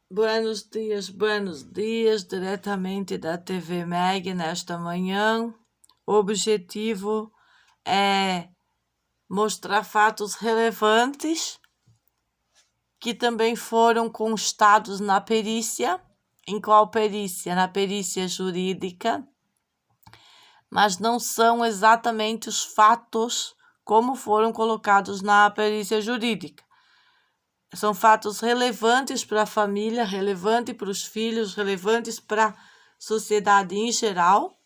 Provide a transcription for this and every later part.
buenos dias, diretamente da TV MEG nesta manhã. O objetivo é mostrar fatos relevantes que também foram constados na perícia. Em qual perícia? Na perícia jurídica, mas não são exatamente os fatos como foram colocados na perícia jurídica. São fatos relevantes para a família, relevantes para os filhos, relevantes para a sociedade em geral.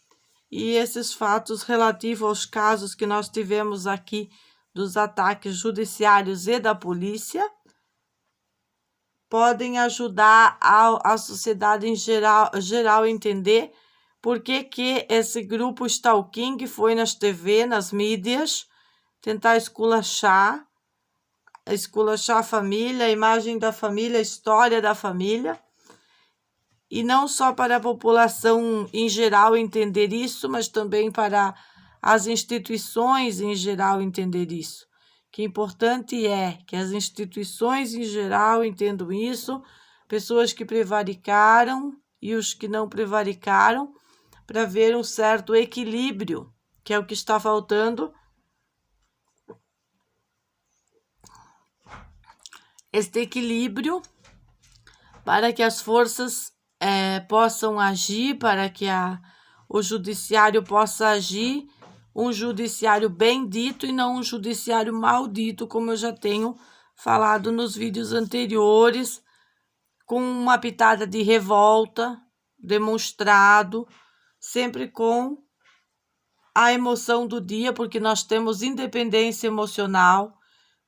E esses fatos relativos aos casos que nós tivemos aqui dos ataques judiciários e da polícia podem ajudar a sociedade em geral a entender por que esse grupo stalking foi nas TV, nas mídias, tentar esculachar a família, a imagem da família, a história da família, e não só para a população em geral entender isso, mas também para as instituições em geral entender isso. Que importante é que as instituições em geral entendam isso, pessoas que prevaricaram e os que não prevaricaram, para ver um certo equilíbrio, que é o que está faltando. Este equilíbrio para que as forças possam agir, para que o judiciário possa agir, um judiciário bendito e não um judiciário maldito, como eu já tenho falado nos vídeos anteriores, com uma pitada de revolta, demonstrado, sempre com a emoção do dia, porque nós temos independência emocional.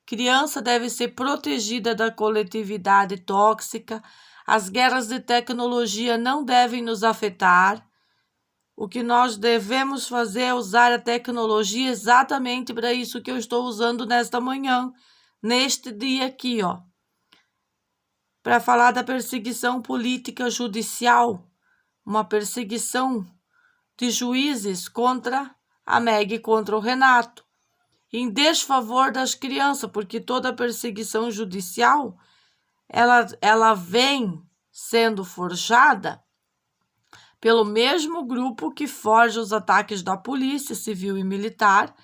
Criança deve ser protegida da coletividade tóxica. As guerras de tecnologia não devem nos afetar. O que nós devemos fazer é usar a tecnologia exatamente para isso que eu estou usando nesta manhã, neste dia aqui, ó, para falar da perseguição política judicial, uma perseguição de juízes contra a Meg, contra o Renato, em desfavor das crianças, porque toda perseguição judicial ela vem sendo forjada pelo mesmo grupo que forja os ataques da polícia civil e militar,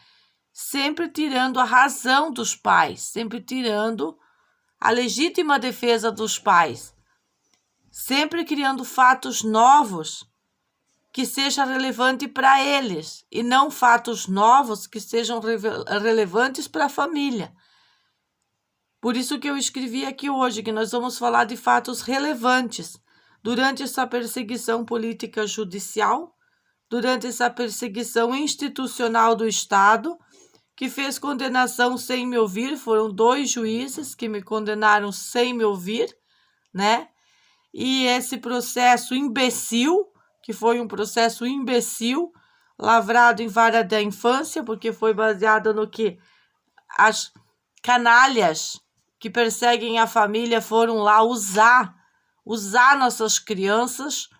sempre tirando a razão dos pais, sempre tirando a legítima defesa dos pais, sempre criando fatos novos que seja relevante para eles e não fatos novos que sejam relevantes para a família. Por isso que eu escrevi aqui hoje que nós vamos falar de fatos relevantes durante essa perseguição política judicial, durante essa perseguição institucional do Estado, que fez condenação sem me ouvir. Foram 2 juízes que me condenaram sem me ouvir, né? E esse processo imbecil, que foi um processo imbecil, lavrado em vara da infância, porque foi baseado no que as canalhas que perseguem a família foram lá usar nossas crianças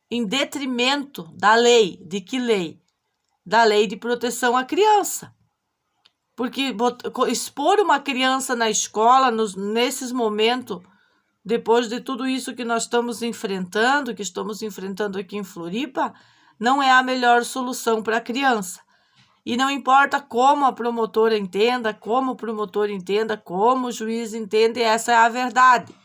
em detrimento da lei. De que lei? Da lei de proteção à criança. Porque expor uma criança na escola, nesses momentos, depois de tudo isso que nós estamos enfrentando, aqui em Floripa, não é a melhor solução para a criança. E não importa como a promotora entenda, como o promotor entenda, como o juiz entende, essa é a verdade.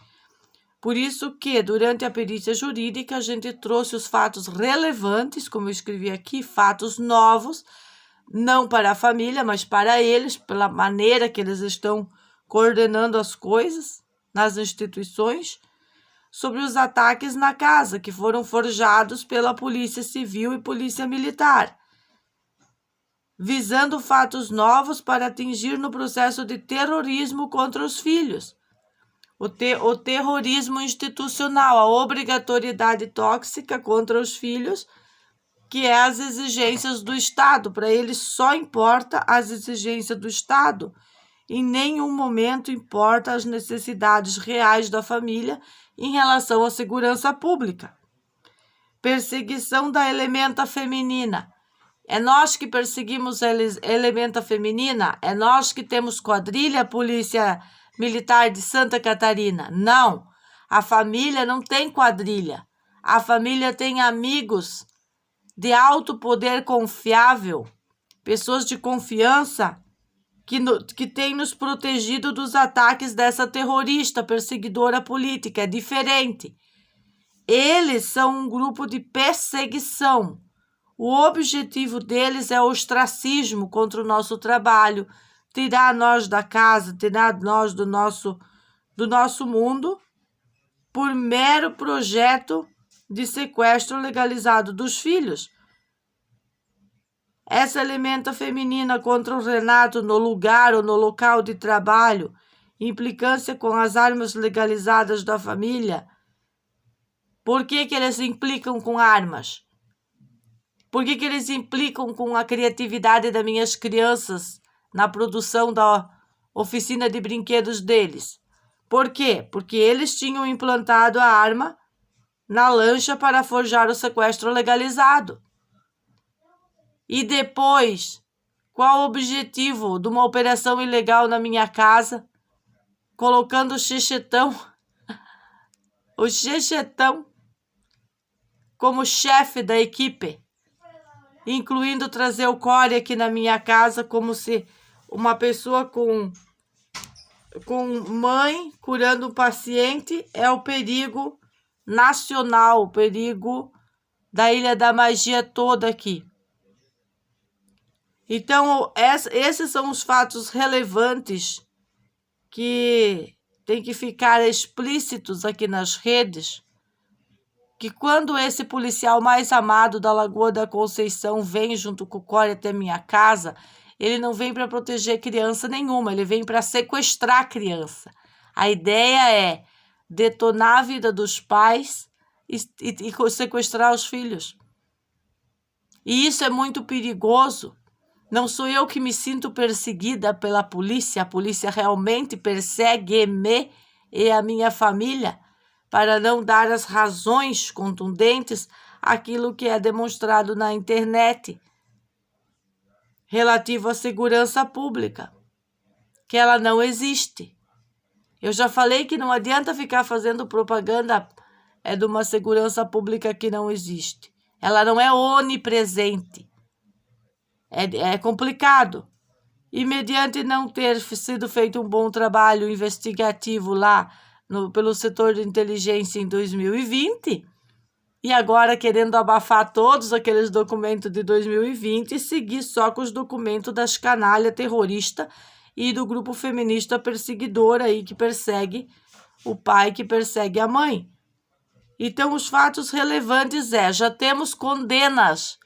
Por isso que, durante a perícia jurídica, a gente trouxe os fatos relevantes, como eu escrevi aqui, fatos novos, não para a família, mas para eles, pela maneira que eles estão coordenando as coisas nas instituições, sobre os ataques na casa, que foram forjados pela Polícia Civil e Polícia Militar, visando fatos novos para atingir no processo de terrorismo contra os filhos. O terrorismo institucional, a obrigatoriedade tóxica contra os filhos, que é as exigências do Estado. Para eles só importa as exigências do Estado. Em nenhum momento importa as necessidades reais da família em relação à segurança pública. Perseguição da elementa feminina. É nós que perseguimos a elementa feminina? É nós que temos quadrilha, polícia militar de Santa Catarina? Não. A família não tem quadrilha. A família tem amigos de alto poder confiável, pessoas de confiança que têm nos protegido dos ataques dessa terrorista, perseguidora política. É diferente. Eles são um grupo de perseguição. O objetivo deles é o ostracismo contra o nosso trabalho, tirar nós da casa, tirar nós do nosso mundo, por mero projeto de sequestro legalizado dos filhos. Essa elementa feminina contra o Renato no lugar ou no local de trabalho, implicância com as armas legalizadas da família. Por que eles implicam com armas? Por que eles implicam com a criatividade das minhas crianças na produção da oficina de brinquedos deles? Por quê? Porque eles tinham implantado a arma na lancha para forjar o sequestro legalizado. E depois, qual o objetivo de uma operação ilegal na minha casa, colocando o Chechetão como chefe da equipe, incluindo trazer o Core aqui na minha casa, como se uma pessoa com mãe curando um paciente é o perigo nacional, o perigo da Ilha da Magia toda aqui. Então, esses são os fatos relevantes que tem que ficar explícitos aqui nas redes, que quando esse policial mais amado da Lagoa da Conceição vem junto com o Core até minha casa, ele não vem para proteger criança nenhuma, ele vem para sequestrar a criança. A ideia é detonar a vida dos pais e sequestrar os filhos. E isso é muito perigoso. Não sou eu que me sinto perseguida pela polícia. A polícia realmente persegue-me e a minha família para não dar as razões contundentes àquilo que é demonstrado na internet relativo à segurança pública, que ela não existe. Eu já falei que não adianta ficar fazendo propaganda de uma segurança pública que não existe. Ela não é onipresente. É complicado. E mediante não ter sido feito um bom trabalho investigativo lá pelo setor de inteligência em 2020, e agora querendo abafar todos aqueles documentos de 2020 e seguir só com os documentos das canalhas terroristas e do grupo feminista perseguidor aí que persegue o pai, que persegue a mãe. Então, os fatos relevantes já temos condenas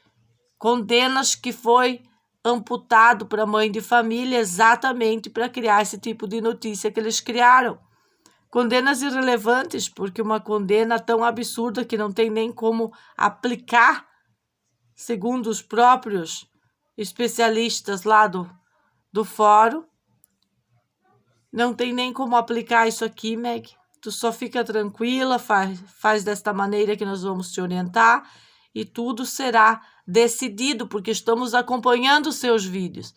que foi amputado para a mãe de família exatamente para criar esse tipo de notícia que eles criaram. Condenas irrelevantes, porque uma condena tão absurda que não tem nem como aplicar, segundo os próprios especialistas lá do fórum, não tem nem como aplicar isso aqui, Meg. Tu só fica tranquila, faz desta maneira que nós vamos te orientar e tudo será decidido, porque estamos acompanhando os seus vídeos.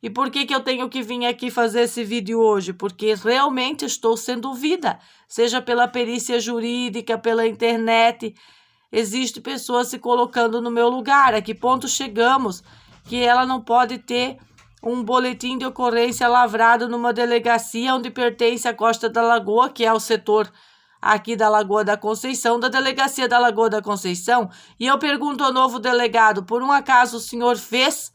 E por que eu tenho que vir aqui fazer esse vídeo hoje? Porque realmente estou sendo ouvida, seja pela perícia jurídica, pela internet. Existem pessoas se colocando no meu lugar. A que ponto chegamos que ela não pode ter um boletim de ocorrência lavrado numa delegacia onde pertence à Costa da Lagoa, que é o setor aqui da Lagoa da Conceição, da delegacia da Lagoa da Conceição. E eu pergunto ao novo delegado, por um acaso o senhor fez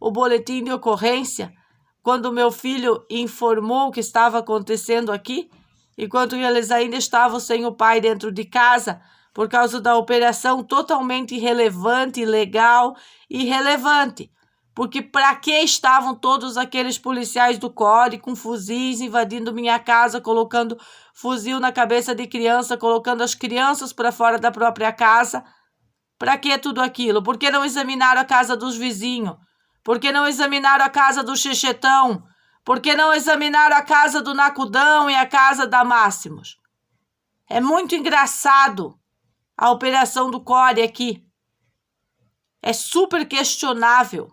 o boletim de ocorrência quando meu filho informou o que estava acontecendo aqui, enquanto eles ainda estavam sem o pai dentro de casa, por causa da operação totalmente irrelevante, ilegal e irrelevante? Porque para que estavam todos aqueles policiais do Core com fuzis invadindo minha casa, colocando fuzil na cabeça de criança, colocando as crianças para fora da própria casa? Para que tudo aquilo? Por que não examinaram a casa dos vizinhos? Por que não examinaram a casa do Chechetão? Por que não examinaram a casa do Nacudão e a casa da Máximos? É muito engraçado a operação do Core aqui. É super questionável.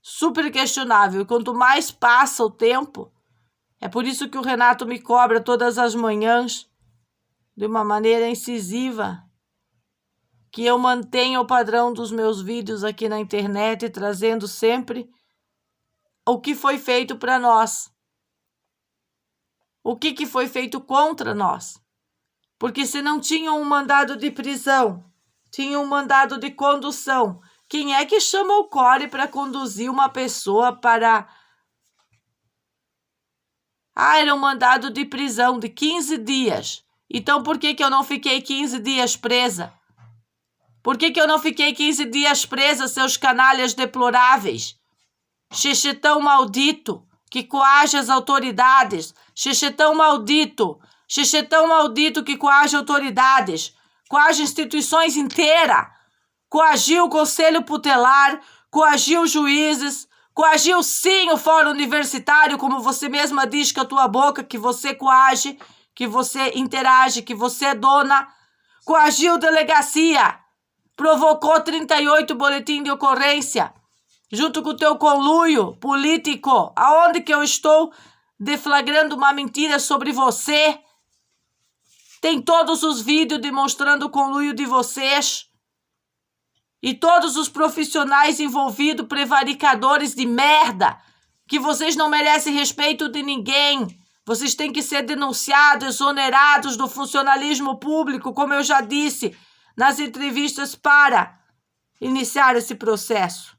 Super questionável. Quanto mais passa o tempo, é por isso que o Renato me cobra todas as manhãs de uma maneira incisiva, que eu mantenha o padrão dos meus vídeos aqui na internet, trazendo sempre o que foi feito para nós. O que foi feito contra nós. Porque se não tinham um mandado de prisão, tinha um mandado de condução. Quem é que chama o CORE para conduzir uma pessoa para... era um mandado de prisão de 15 dias. Então por que eu não fiquei 15 dias presa? Por que eu não fiquei 15 dias presa, seus canalhas deploráveis? Xixetão maldito, que coage as autoridades. Xixetão maldito que coage autoridades. Coage instituições inteiras. Coagiu o Conselho Tutelar, coagiu juízes, coagiu sim o Fórum Universitário, como você mesma diz com a tua boca, que você coage, que você interage, que você é dona. Coagiu delegacia, provocou 38 boletins de ocorrência, junto com o teu conluio político. Aonde que eu estou deflagrando uma mentira sobre você? Tem todos os vídeos demonstrando o conluio de vocês. E todos os profissionais envolvidos, prevaricadores de merda, que vocês não merecem respeito de ninguém. Vocês têm que ser denunciados, exonerados do funcionalismo público, como eu já disse nas entrevistas para iniciar esse processo.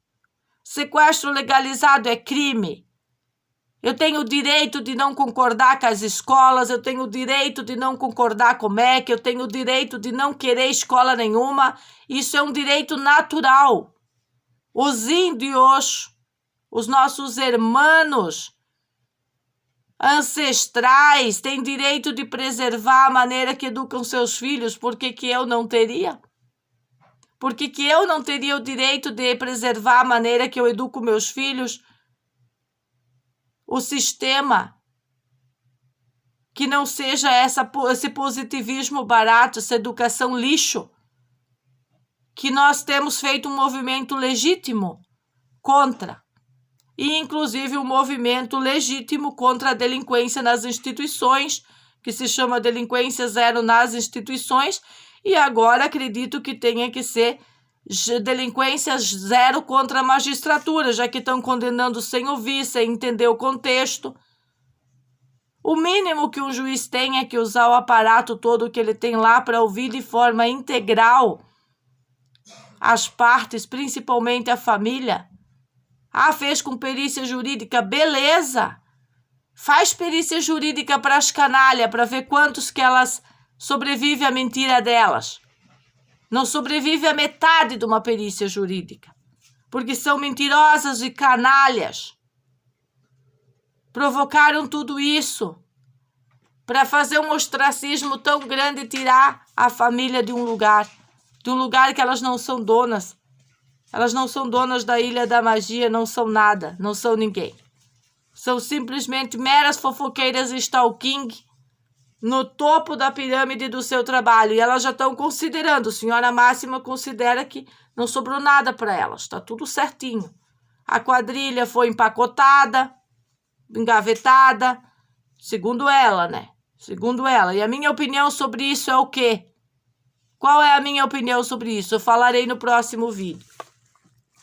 Sequestro legalizado é crime. Eu tenho o direito de não concordar com as escolas, eu tenho o direito de não concordar com o MEC, eu tenho o direito de não querer escola nenhuma. Isso é um direito natural. Os índios, os nossos irmãos ancestrais têm direito de preservar a maneira que educam seus filhos. Por que eu não teria? Por que eu não teria o direito de preservar a maneira que eu educo meus filhos? O sistema que não seja esse positivismo barato, essa educação lixo, que nós temos feito um movimento legítimo contra. E, inclusive, um movimento legítimo contra a delinquência nas instituições, que se chama Delinquência Zero nas Instituições, e agora acredito que tenha que ser delinquência zero contra a magistratura, já que estão condenando sem ouvir, sem entender o contexto. O mínimo que um juiz tem é que usar o aparato todo que ele tem lá para ouvir de forma integral as partes, principalmente a família. Fez com perícia jurídica, beleza. Faz perícia jurídica para as canalhas, para ver quantos que elas sobrevivem à mentira delas. Não sobrevive a metade de uma perícia jurídica, porque são mentirosas e canalhas. Provocaram tudo isso para fazer um ostracismo tão grande e tirar a família de um lugar que elas não são donas. Elas não são donas da Ilha da Magia, não são nada, não são ninguém. São simplesmente meras fofoqueiras e stalking no topo da pirâmide do seu trabalho. E elas já estão considerando, a senhora Máxima considera que não sobrou nada para elas, está tudo certinho. A quadrilha foi empacotada, engavetada, segundo ela, né? Segundo ela. E a minha opinião sobre isso é o quê? Qual é a minha opinião sobre isso? Eu falarei no próximo vídeo.